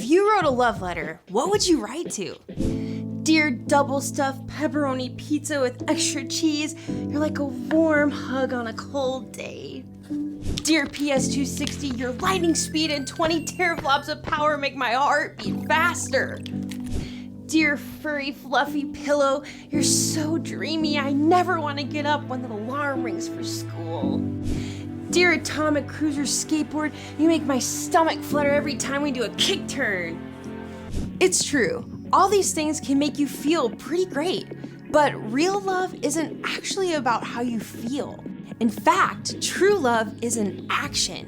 you wrote a love letter, what would you write to? Dear double-stuffed pepperoni pizza with extra cheese, you're like a warm hug on a cold day. Dear PS260, your lightning speed and 20 teraflops of power make my heart beat faster. Dear furry fluffy pillow, you're so dreamy, I never want to get up when the alarm rings for school. Dear atomic cruiser skateboard, you make my stomach flutter every time we do a kick turn. It's true, all these things can make you feel pretty great, but real love isn't actually about how you feel. In fact, true love is an action.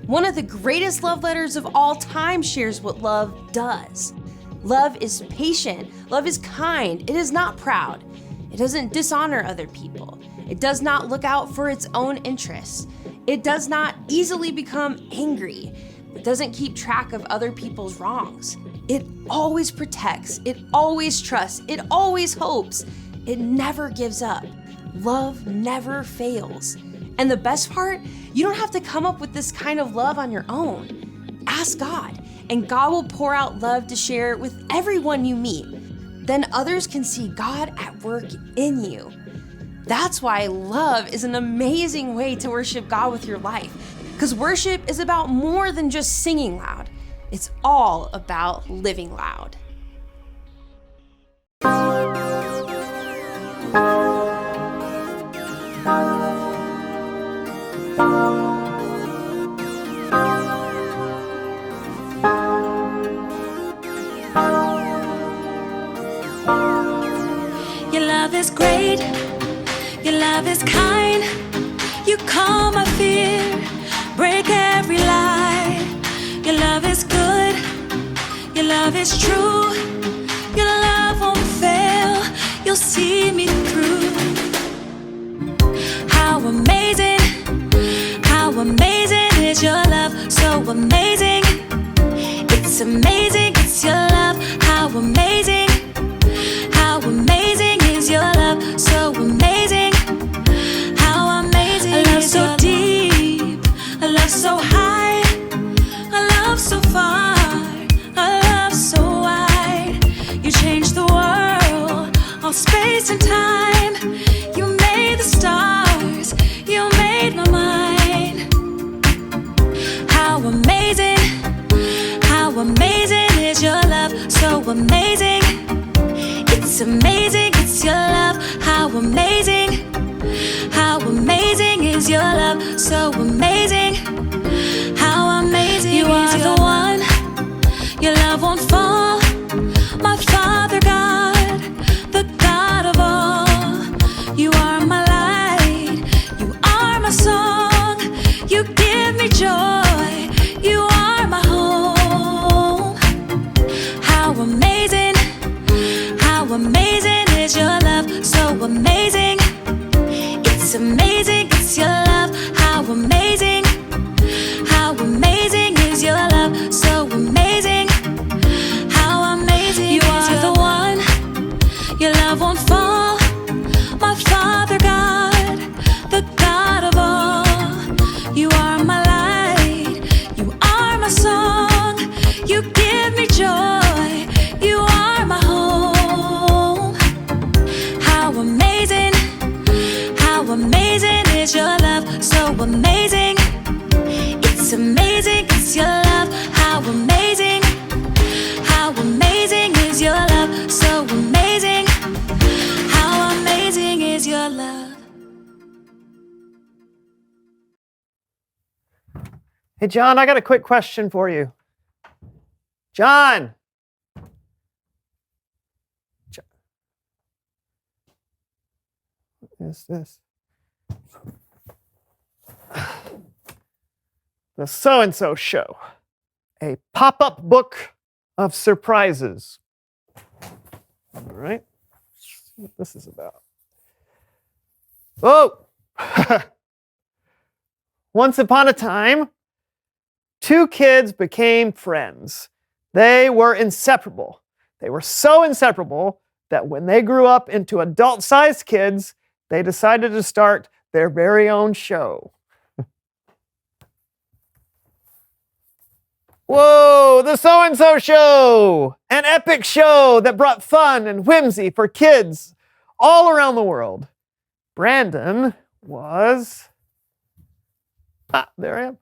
One of the greatest love letters of all time shares what love does. Love is patient, love is kind, it is not proud. It doesn't dishonor other people. It does not look out for its own interests. It does not easily become angry. It doesn't keep track of other people's wrongs. It always protects, it always trusts, it always hopes. It never gives up. Love never fails. And the best part, you don't have to come up with this kind of love on your own. Ask God, and God will pour out love to share with everyone you meet. Then others can see God at work in you. That's why love is an amazing way to worship God with your life. Because worship is about more than just singing loud. It's all about living loud. Your love is great, your love is kind. You calm my fear, break every lie. Your love is good, your love is true. Your love won't fail, you'll see me through. How amazing is your love, so amazing. It's amazing, it's your love, how amazing is your love, so amazing. How amazing a love so deep, a love so high, a love so far, a love so wide. You changed the world, all space and time. You made the stars, you made my mind. How amazing is your love, so amazing. It's amazing, it's your love, how amazing is your love, so amazing. How amazing you are the one, your love won't fall. My Father God, the God of all. You are my light, you are my song. You give me joy, you are my home. How amazing is your love, so amazing. It's amazing, it's your love, how amazing is your love, so amazing. How amazing you are the one, your love won't fall. My Father God, the God of all. You are my light, you are my song. You give me joy, you are my home. How amazing is your love, so amazing. It's amazing, it's your love, how amazing is your love, so amazing. How amazing is your love. Hey, John, I got a quick question for you. John! What is this? The So-and-So Show, a pop-up book of surprises. All right, let's see what this is about. Oh! Once upon a time, two kids became friends. They were inseparable. They were so inseparable that when they grew up into adult-sized kids, they decided to start their very own show. Whoa, the So-and-So Show! An epic show that brought fun and whimsy for kids all around the world. Brandon was... there I am.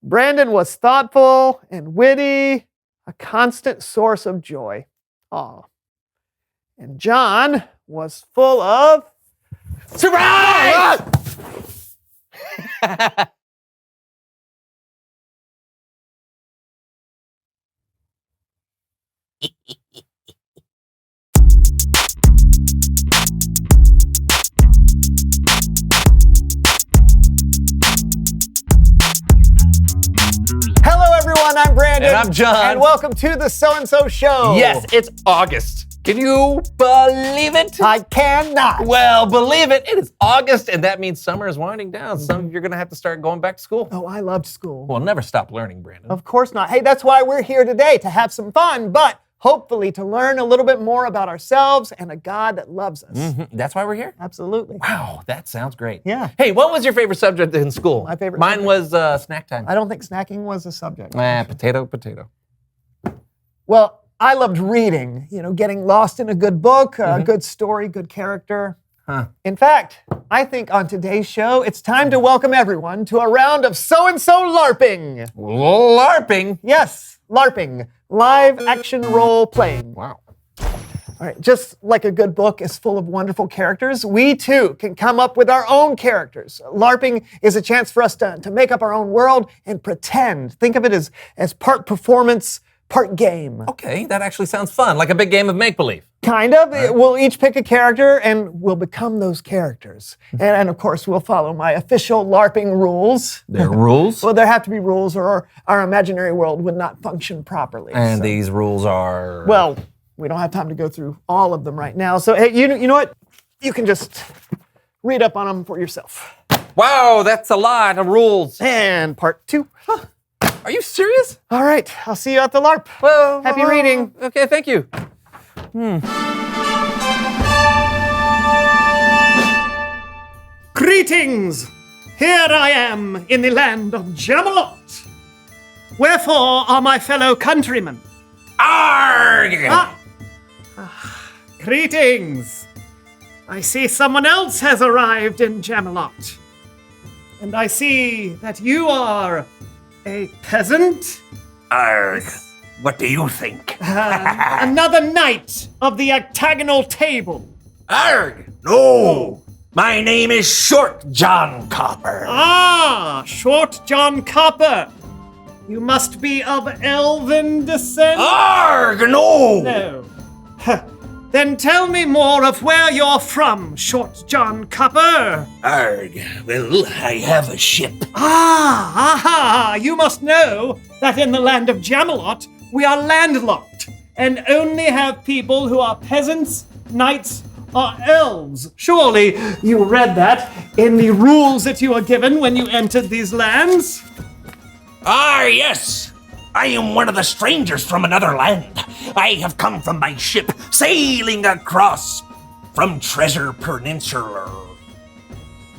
Brandon was thoughtful and witty, a constant source of joy. Aw. And John was full of... Surprise! Hello everyone, I'm Brandon. And I'm John. And welcome to the So-and-So Show. Yes, it's August. Can you believe it? I cannot. Well, believe it. It is August, and that means summer is winding down. Some of you are going to have to start going back to school. Oh, I loved school. We'll never stop learning, Brandon. Of course not. Hey, that's why we're here today, to have some fun, but hopefully to learn a little bit more about ourselves and a God that loves us. That's why we're here? Absolutely. Wow, that sounds great. Yeah. Hey, what was your favorite subject in school? My favorite Mine subject? was snack time. I don't think snacking was a subject. Potato. Well, I loved reading, getting lost in a good book, a good story, good character. In fact, I think on today's show, it's time to welcome everyone to a round of So-and-So LARPing. LARPing? Yes, LARPing, live action role playing. Wow. All right, just like a good book is full of wonderful characters, we too can come up with our own characters. LARPing is a chance for us to make up our own world and pretend. Think of it as part performance, part game. Okay, that actually sounds fun, like a big game of make-believe. Kind of. We'll each pick a character and we'll become those characters. And of course, we'll follow my official LARPing rules. There are rules? Well, there have to be rules or our imaginary world would not function properly. And these rules are... Well, we don't have time to go through all of them right now. So, hey, you know what? You can just read up on them for yourself. Wow, that's a lot of rules. And part 2. Are you serious? All right, I'll see you at the LARP. Well, Happy reading. Okay, thank you. Greetings! Here I am in the land of Jamalot. Wherefore are my fellow countrymen? Arg! Greetings! I see someone else has arrived in Jamalot. And I see that you are a peasant? Arg, what do you think? Another knight of the octagonal table. Arg, no! My name is Short John Copper. Ah, Short John Copper. You must be of elven descent? Arg, no! No. Then tell me more of where you're from, Short John Copper. Arg, well, I have a ship. You must know that in the land of Jamalot, we are landlocked and only have people who are peasants, knights, or elves. Surely you read that in the rules that you were given when you entered these lands? Yes. I am one of the strangers from another land. I have come from my ship, sailing across from Treasure Peninsula.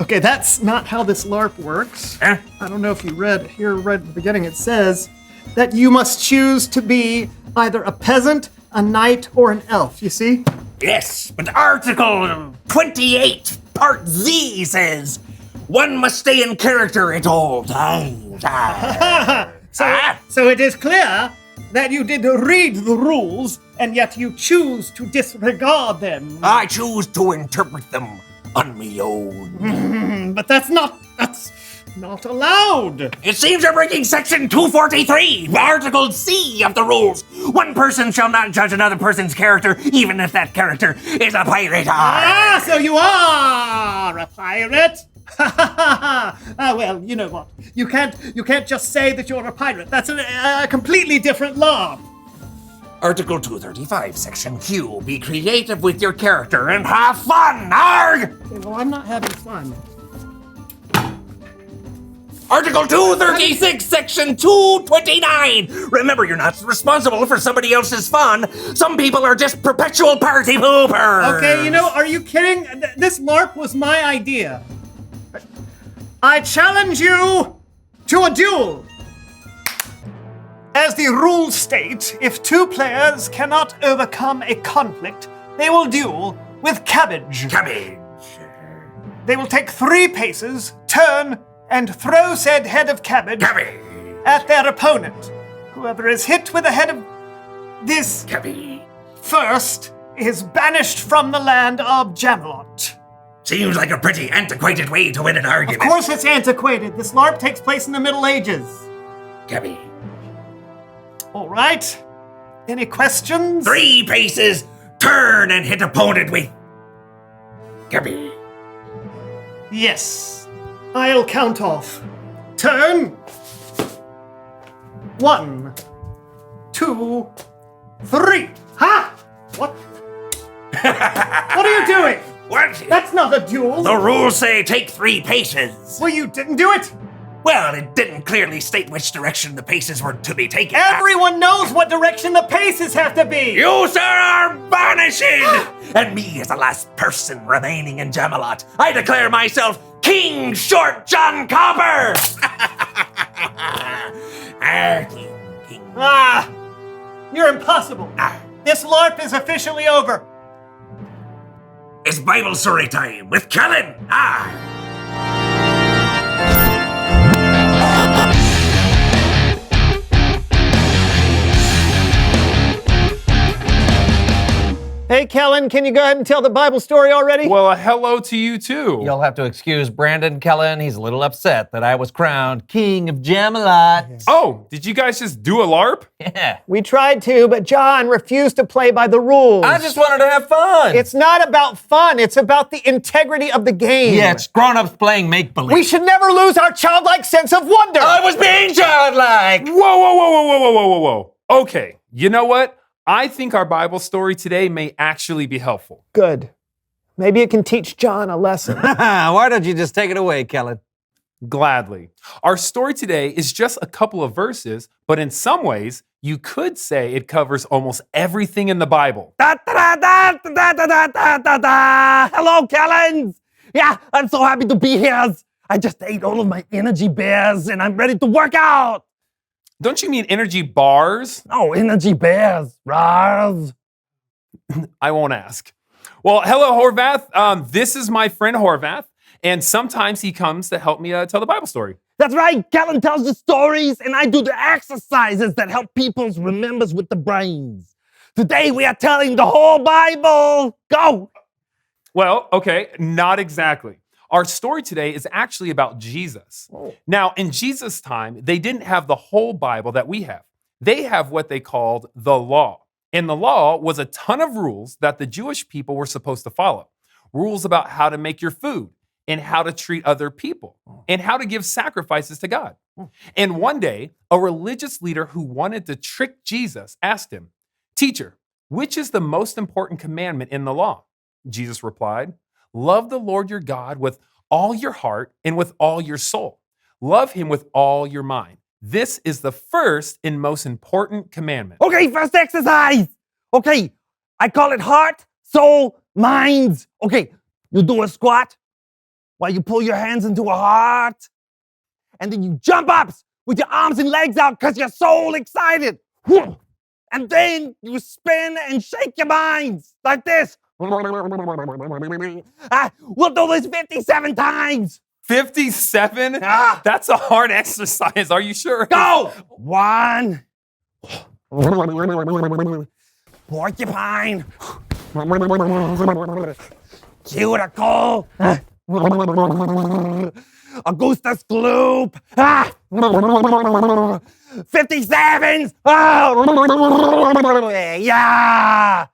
Okay, that's not how this LARP works. Huh? I don't know if you read here right at the beginning. It says that you must choose to be either a peasant, a knight, or an elf. You see? Yes, but Article 28, Part Z says, one must stay in character at all times. So it is clear that you did read the rules, and yet you choose to disregard them. I choose to interpret them on my own. But that's not allowed. It seems you're breaking Section 243, Article C of the rules. One person shall not judge another person's character, even if that character is a pirate. So you are a pirate? Well, you know what? You can't just say that you're a pirate. That's a completely different law. Article 235, Section Q. Be creative with your character and have fun, arg! Okay, well, I'm not having fun. Article 236, Section 229. Remember, you're not responsible for somebody else's fun. Some people are just perpetual party poopers. Okay, are you kidding? This LARP was my idea. I challenge you to a duel. As the rules state, if two players cannot overcome a conflict, they will duel with cabbage. Cabbage. They will take 3 paces, turn, and throw said head of cabbage Cabbage. at their opponent. Whoever is hit with the head of this Cabbage. first is banished from the land of Jamelot. Seems like a pretty antiquated way to win an Of argument. course it's antiquated. This LARP takes place in the Middle Ages. Cabbage. All right. Any questions? 3 paces, turn and hit opponent with Cabbage. Yes. I'll count off. Turn. 1, 2, 3. Ha! What? What are you doing? What? That's not a duel. The rules say take 3 paces. Well, you didn't do it. Well, it didn't clearly state which direction the paces were to be taken. Everyone knows what direction the paces have to be. You, sir, are banishing! And me, as the last person remaining in Jamelot, I declare myself King Short John Copper! King. Ah, you're impossible. This LARP is officially over. It's Bible story time with Kellen. Hey, Kellen, can you go ahead and tell the Bible story already? Well, hello to you too. You'll have to excuse Brandon Kellen. He's a little upset that I was crowned King of Jamelot. Oh, did you guys just do a LARP? Yeah. We tried to, but John refused to play by the rules. I just wanted to have fun. It's not about fun. It's about the integrity of the game. Yeah, it's grown-ups playing make-believe. We should never lose our childlike sense of wonder. I was being childlike. Whoa, whoa, whoa, whoa, whoa, whoa, whoa, whoa, whoa. Okay, you know what? I think our Bible story today may actually be helpful. Good. Maybe it can teach John a lesson. Why don't you just take it away, Kellen? Gladly. Our story today is just a couple of verses, but in some ways, you could say it covers almost everything in the Bible. Hello, Kellens. Yeah, I'm so happy to be here. I just ate all of my energy bears and I'm ready to work out. Don't you mean energy bars? Oh, energy bears. Rars. I won't ask. Well, hello, Horvath. This is my friend Horvath, and sometimes he comes to help me tell the Bible story. That's right. Kellen tells the stories and I do the exercises that help people remember with the brains. Today we are telling the whole Bible. Go. Well, okay, not exactly. Our story today is actually about Jesus. Now, in Jesus' time, they didn't have the whole Bible that we have. They have what they called the law. And the law was a ton of rules that the Jewish people were supposed to follow. Rules about how to make your food and how to treat other people and how to give sacrifices to God. And one day, a religious leader who wanted to trick Jesus asked him, "Teacher, which is the most important commandment in the law?" Jesus replied, "Love the Lord your God with all your heart and with all your soul. Love him with all your mind. This is the first and most important commandment." Okay, first exercise. Okay, I call it heart, soul, minds. Okay, you do a squat while you pull your hands into a heart. And then you jump up with your arms and legs out because you're so excited. And then you spin and shake your minds like this. We'll do this 57 times. 57? Ah. That's a hard exercise. Are you sure? Go! 1. Porcupine. Cuticle. Augustus Gloop. 57s. Yeah.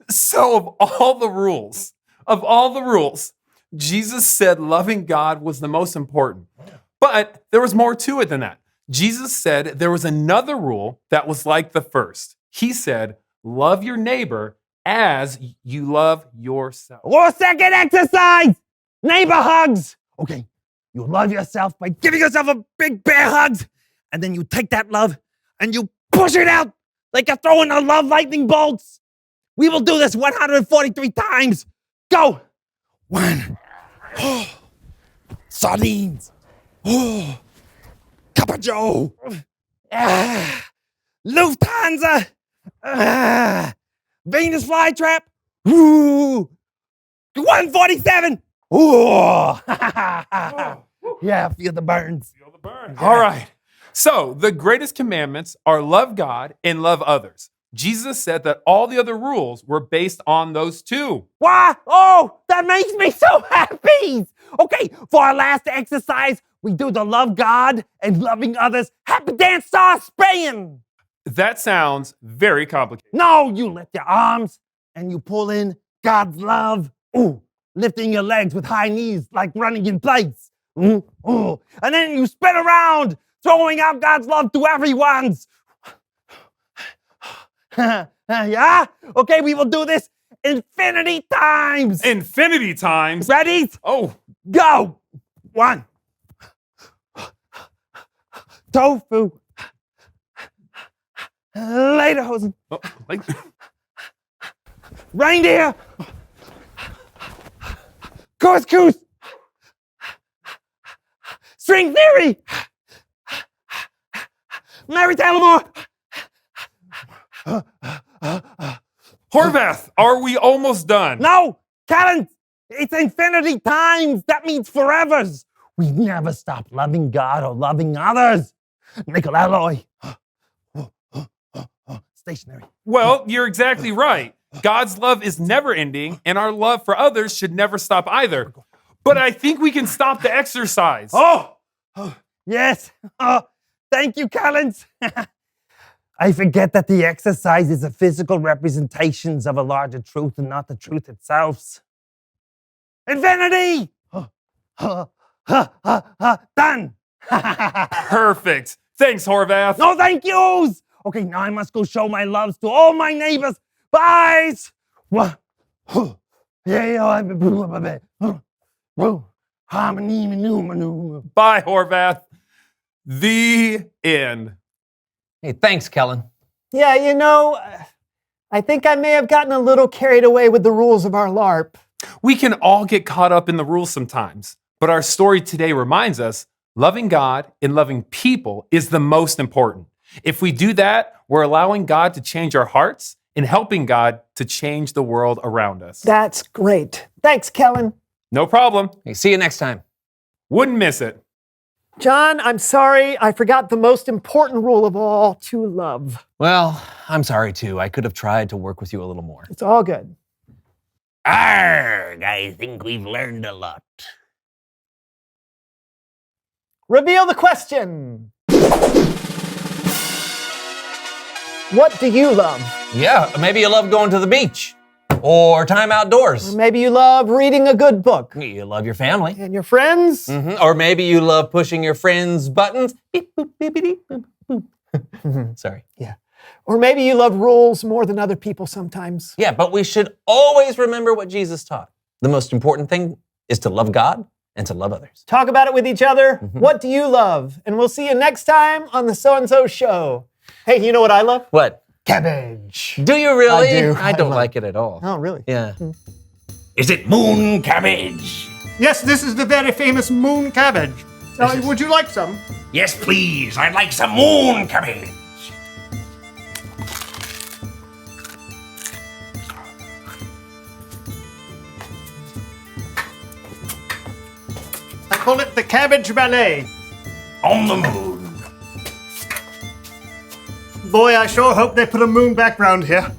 So of all the rules, Jesus said loving God was the most important. But there was more to it than that. Jesus said there was another rule that was like the first. He said, love your neighbor as you love yourself. Or second exercise. Neighbor hugs. Okay, you love yourself by giving yourself a big bear hug. And then you take that love and you push it out like you're throwing a love lightning bolts. We will do this 143 times. Go. 1. Sardines. Cup of Joe. Lufthansa. Venus flytrap. Ooh. 147. Ooh. Yeah, feel the burns. Feel the burn. All right. So the greatest commandments are love God and love others. Jesus said that all the other rules were based on those two. Why? Oh, that makes me so happy. Okay, for our last exercise, we do the love God and loving others. Happy dance star spraying. That sounds very complicated. No, you lift your arms and you pull in God's love. Ooh, lifting your legs with high knees like running in place. Ooh. And then you spin around, throwing out God's love to everyone's. Yeah? Okay, we will do this infinity times. Infinity times? Ready? Oh. Go. 1. Tofu. Lederhosen. Oh, like, Reindeer. Couscous. String theory. Mary Tyler Moore. Horvath, are we almost done? No, Callan, it's infinity times. That means forevers. We never stop loving God or loving others. Nickel alloy. Stationary. Well, you're exactly right. God's love is never ending, and our love for others should never stop either. But I think we can stop the exercise. Oh, yes. Thank you, Collins. I forget that the exercise is a physical representations of a larger truth and not the truth itself. Infinity! Done! Perfect. Thanks, Horvath. No thank yous! Okay, now I must go show my loves to all my neighbors. Bye! Bye, Horvath. The end. Hey, thanks, Kellen. Yeah, you know, I think I may have gotten a little carried away with the rules of our LARP. We can all get caught up in the rules sometimes, but our story today reminds us loving God and loving people is the most important. If we do that, we're allowing God to change our hearts and helping God to change the world around us. That's great. Thanks, Kellen. No problem. Hey, see you next time. Wouldn't miss it. John, I'm sorry. I forgot the most important rule of all, to love. Well, I'm sorry too. I could have tried to work with you a little more. It's all good. Arrgh, I think we've learned a lot. Reveal the question. What do you love? Yeah, maybe you love going to the beach or time outdoors. Or maybe you love reading a good book. You love your family. And your friends? Or maybe you love pushing your friends' buttons. Beep, boop, beepity, boop, boop. Sorry. Yeah. Or maybe you love rules more than other people sometimes. Yeah, but we should always remember what Jesus taught. The most important thing is to love God and to love others. Talk about it with each other. What do you love? And we'll see you next time on the So-and-So Show. Hey, you know what I love? What? Cabbage. Do you really? I do. I don't like it at all. Oh, really? Yeah. Is it moon cabbage? Yes, this is the very famous moon cabbage. Would you like some? Yes, please. I'd like some moon cabbage. I call it the Cabbage Ballet. On the moon. Boy, I sure hope they put a moon background here.